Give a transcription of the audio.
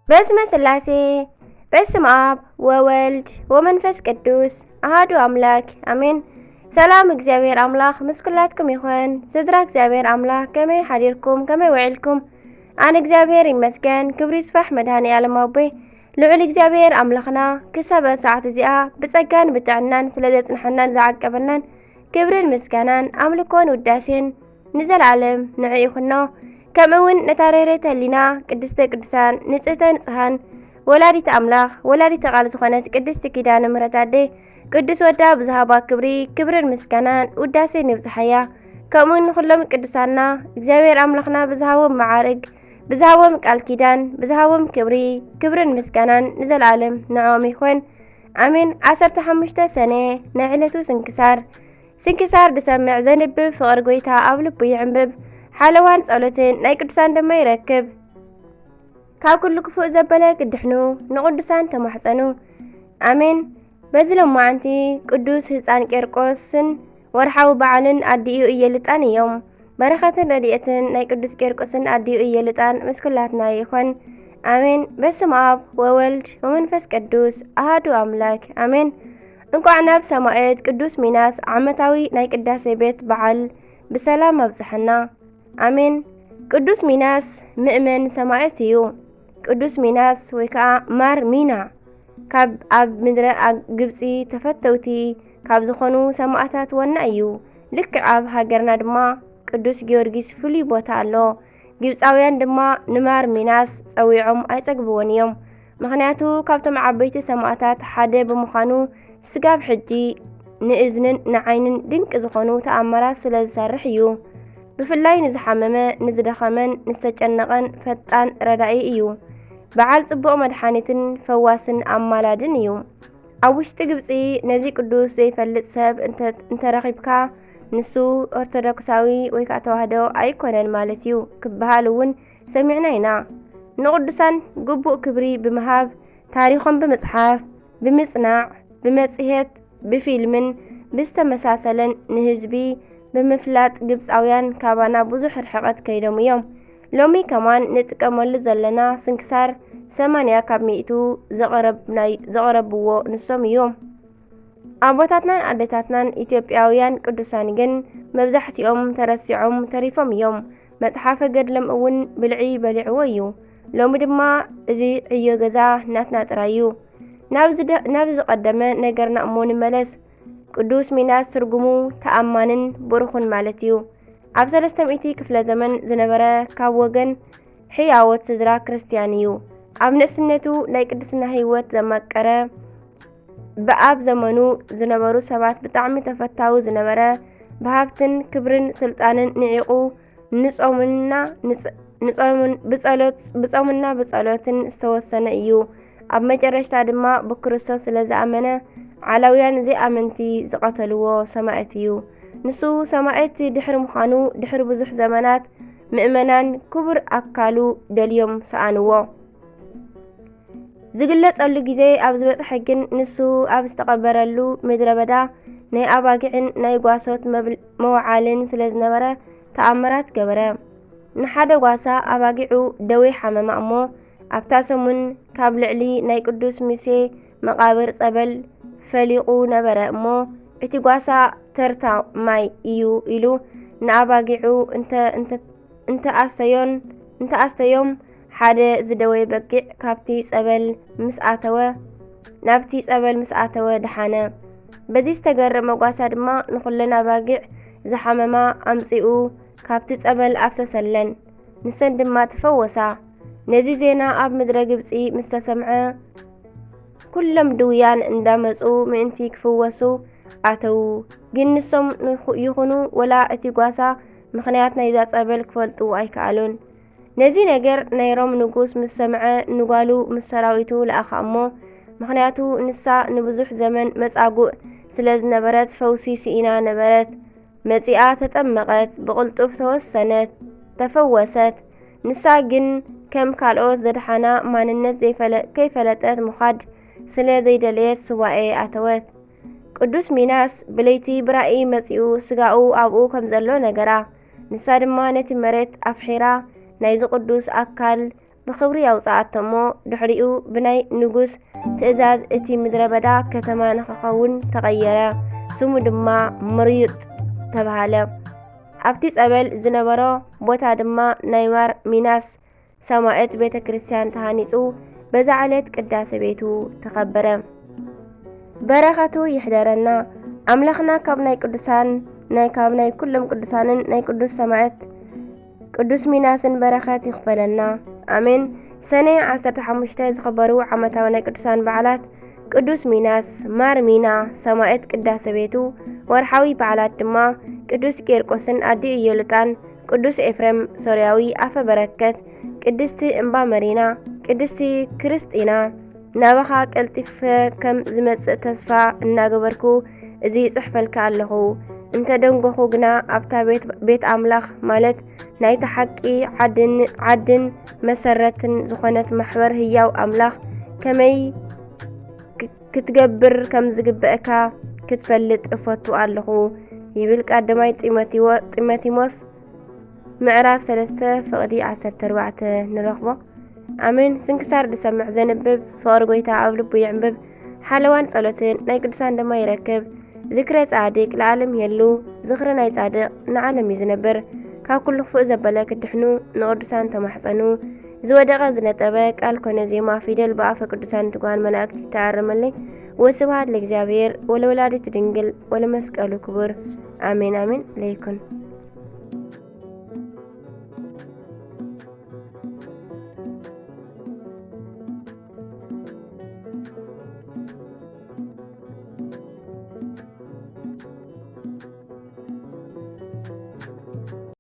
በስመ ስላሴ በስመ አብ ወወልድ ወመንፈስ ቅዱስ አሐዱ አምላክ አሜን። ሰላም እግዚአብሔር አምላክ ምስ ኩላትኩም ይኹን። ስድራ እግዚአብሔር አምላክ ከመይ ሓዲርኩም ከመይ ውዒልኩም? ኣነ እግዚአብሔር ይመስገን። ክብሪ ይስፋሕ መድኃኔዓለም ኣቦይ ልዑል እግዚአብሔር አምላኽና ክሳብ ሰዓት እዚኣ ብጸጋን ብጥዕናን ስለ ዘጽንሐናን ዝዓቀበናን ክብርን ምስጋናን ኣምልኮን ውዳሴን ንዘለዓለም ንዕኡ ይኹኖ። ከምኡውን ነታረሬት ህሊና ቅድስተ ቅዱሳን ንጽህተ ንጽሃን ወላዲት አምላኽ ወላዲት ቃል ዝኾነት ቅድስቲ ኪዳነ ምሕረት ኣደይ ቅዱስ ወዳ ብዝሃባ ክብርን ምስጋናን ውዳሴን ይብጽሐያ። ከምኡውን ኩሎም ቅዱሳና እግዚአብሔር አምላኽና ብዝሃቦም መዓርግ ብዝሃቦም ቃል ኪዳን ብዝሃቦም ክብርን ምስጋናን ንዘለዓለም ንዕኦም ይኹን አሜን። 15 ሰኔ ናይ ዕለቱ ስንክሳር ድሰምዕ ዘንብብ ፍቕሪ ጎይታ ኣብ ልቡ ይዕንብብ ሓለዋን ጸሎትን ናይ ቅዱሳን ድማ ይረክብ። ካብ ኩሉ ክፉእ ዘበለ ቅድሕኑ ንቅዱሳን ተማሕፀኑ አሜን። በዚ ሎማዓንቲ ቅዱስ ህፃን ቄርቆስን ወርሓዊ በዓልን ኣዲኡ እየልጣን እዮም። በረኸትን ረድኤትን ናይ ቅዱስ ቄርቆስን ኣዲኡ እየልጣን ምስ ኩላትና ይኹን አሜን። በስመ አብ ወወልድ ወመንፈስ ቅዱስ አሐዱ አምላክ አሜን። እንኳዕ ናብ ሰማዕት ቅዱስ ሚናስ ዓመታዊ ናይ ቅዳሴ ቤት በዓል ብሰላም ኣብጽሐና አሜን። ቅዱስ ሚናስ ምእመን ሰማዕት እዩ። ቅዱስ ሚናስ ወይ ከዓ ማር ሚና ካብ ኣብ ምድረ ግብፂ ተፈተውቲ ካብ ዝኾኑ ሰማዕታት ወና እዩ። ልክዕ ኣብ ሃገርና ድማ ቅዱስ ጊዮርጊስ ፍሉይ ቦታ ኣሎ። ግብፃውያን ድማ ንማር ሚናስ ፀዊዖም ኣይጸግብዎን እዮም። ምክንያቱ ካብቶም ዓበይቲ ሰማዕታት ሓደ ብምዃኑ ስጋብ ሕጂ ንእዝንን ንዓይንን ድንቂ ዝኾኑ ተኣምራት ስለ ዝሰርሕ እዩ። ብፍላይ ንዝሓመመ ንዝደኸመን ንዝተጨነቐን ፈጣን ረዳኢ እዩ። በዓል ጽቡቕ መድኃኒትን ፈዋስን ኣማላድን እዩ። ኣብ ውሽጢ ግብፂ ነዚ ቅዱስ ዘይፈልጥ ሰብ እንተረኺብካ ንሱ ኦርቶዶክሳዊ ወይ ከዓ ተዋህዶ ኣይኮነን ማለት እዩ ክበሃል እውን ሰሚዕና ኢና። ንቅዱሳን ግቡእ ክብሪ ብምሃብ ታሪኾም ብምጽሓፍ ብምጽናዕ ብመጽሔት ብፊልምን ብዝተመሳሰለን ንህዝቢ ብምፍላጥ ግብፃውያን ካባና ብዙሕ ርሕቐት ከይዶም እዮም። ሎሚ ከማን ንጥቀመሉ ዘለና ስንክሳር 80 ካብ 100 ዘቐረብዎ ንሶም እዮም። ኣቦታትናን ኣዴታትናን ኢትዮጵያውያን ቅዱሳን ግን መብዛሕቲኦም ተረሲዖም ተሪፎም እዮም። መጽሓፈ ገድሎም እውን ብልዒ በሊዕዎ እዩ። ሎሚ ድማ እዚ ዕዮ ገዛ ናትና ጥራዩ። ናብ ዝቐደመ ነገርና እሞ ንመለስ። ቅዱስ ሚናስ ትርጉሙ ተኣማንን ብሩኽን ማለት እዩ። ኣብ 300 ክፍለ ዘመን ዝነበረ ካብ ወገን ሕያወት ስድራ ክርስቲያን እዩ። ኣብ ንእስነቱ ናይ ቅድስና ህይወት ዘማቀረ በኣብ ዘመኑ ዝነበሩ ሰባት ብጣዕሚ ተፈታዊ ዝነበረ ብሃብትን ክብርን ስልጣንን ንዒቑ ብጾምና ብጸሎትን ዝተወሰነ እዩ። ኣብ መጨረሻ ድማ ብክርስቶስ ስለ ዝኣመነ ዓላውያን ዘይኣመንቲ ዝቐተልዎ ሰማዕት እዩ። ንሱ ሰማዕት ድሕሪ ምዃኑ ድሕሪ ብዙሕ ዘመናት ምእመናን ክቡር ኣካሉ ደልዮም ሰኣንዎ። ዝግለጸሉ ግዜ ኣብ ዝበጽሐ ግን ንሱ ኣብ ዝተቐበረሉ ምድረ በዳ ናይ ኣባጊዕን ናይ ጓሶት መውዓልን ስለ ዝነበረ ተኣምራት ገበረ። ንሓደ ጓሳ ኣባጊዑ ደዌ ሓመማ እሞ ኣብታ ሰሙን ካብ ልዕሊ ናይ ቅዱስ ሙሴ መቃብር ጸበል ፈሊቑ ነበረ እሞ እቲ ጓሳ ተርታ ማይ እዩ ኢሉ ንኣባጊዑ እንተኣስተዮም ሓደ ዝደወየ በጊዕ ናብቲ ጸበል ምስ ኣተወ ደሓነ። በዚ ዝተገረመ ጓሳ ድማ ንኹለን ኣባጊዕ ዝሓመማ ኣምጺኡ ካብቲ ጸበል ኣፍሰሰለን፣ ንሰን ድማ ተፈወሳ። ነዚ ዜና ኣብ ምድረ ግብፂ ምስ ተሰምዐ ኩሎም ድውያን እንዳመፁ ምእንቲ ክፍወሱ ኣተዉ። ግን ንሶም ይኹኑ ወላ እቲ ጓሳ ምኽንያት ናይዛ ጸበል ክፈልጡ ኣይከኣሉን። ነዚ ነገር ናይ ሮም ንጉስ ምስ ሰምዐ ንጓሉ ምስ ሰራዊቱ ለኣኻ እሞ ምኽንያቱ ንሳ ንብዙሕ ዘመን መጻጉዕ ስለ ዝነበረት ፈውሲ ስኢና ነበረት። መጺኣ ተጠመቐት፣ ብቕልጡፍ ተወሰነት፣ ተፈወሰት። ንሳ ግን ከም ካልኦት ዘድሓና ማንነት ከይፈለጠት ምዃድ ስለ ዘይደለየት ሱባኤ ኣተወት። ቅዱስ ሚናስ ብለይቲ ብራእይ መጺኡ ስጋኡ ኣብኡ ከም ዘሎ ነገራ። ንሳ ድማ ነቲ መሬት ኣፍሒራ ናይዚ ቅዱስ ኣካል ብኽብሪ ኣውጻኣቶሞ ድሕሪኡ ብናይ ንጉስ ትእዛዝ እቲ ምድረ በዳ ከተማ ንኽኸውን ተቐየረ። ስሙ ድማ ምርዩጥ ተባሃለ። ኣብቲ ጸበል ዝነበሮ ቦታ ድማ ናይ ማር ሚናስ ሰማዕት ቤተ ክርስቲያን ተሃኒጹ። በዛ ዕለት ቅዳሴ ቤቱ ተኸበረ። በረኸቱ ይሕደረና። ኣምላኽና ካብ ናይ ኩሎም ቅዱሳንን ናይ ቅዱስ ሰማዕት ቅዱስ ሚናስን በረኸት ይኽፈለና ኣሜን። ሰኔ 15 ዝኽበሩ ዓመታዊ ናይ ቅዱሳን በዓላት ቅዱስ ሚናስ፣ ማር ሚና ሰማዕት ቅዳሴ ቤቱ። ወርሓዊ በዓላት ድማ ቅዱስ ቂርቆስን ኣዲ ኢዮልጣን፣ ቅዱስ ኤፍሬም ሶርያዊ ኣፈ በረከት፣ ቅድስቲ እምባ መሪና፣ ቅድስቲ ክርስቲና። ናባኻ ቀልጢፈ ከም ዝመጽእ ተስፋ እናገበርኩ እዚ ጽሕፈልካ ኣለኹ። እንተደንጎኹ ግና ኣብታ ቤት ኣምላኽ ማለት ናይቲ ሓቂ ዓድን መሰረትን ዝኾነት ማሕበር ህያው ኣምላኽ ከመይ ክትገብር ከም ዝግብአካ ክትፈልጥ እፈቱ ኣለኹ ይብል ቀዳማይ ጢሞቴዎስ ምዕራፍ 3 ፍቕዲ 14 ንረኽቦ። ኣሜን። ስንክሳር ዝሰምዕ ዘንብብ ፍቕሪ ጎይታ ኣብ ልቡ ይዕንብብ። ሓለዋን ጸሎትን ናይ ቅዱሳን ድማ ይረክብ። ዝክረ ጻድቅ ለዓለም የሉ ዝኽሪ ናይ ጻድቅ ንዓለም እዩ ዝነብር። ካብ ኩሉ ክፉእ ዘበለ ክድሕኑ ንቅዱሳን ተማሕፀኑ። ዝወደቐ ዝነጠበ ቃል ኮነ ዜማ ፊደል በኣፈ ቅዱሳን ትጓን መላእክት ይተኣርመለይ። ወስብሐት ለእግዚአብሔር ወለወላዲቱ ድንግል ወለመስቀሉ ክቡር አሜን አሜን ለይኩን።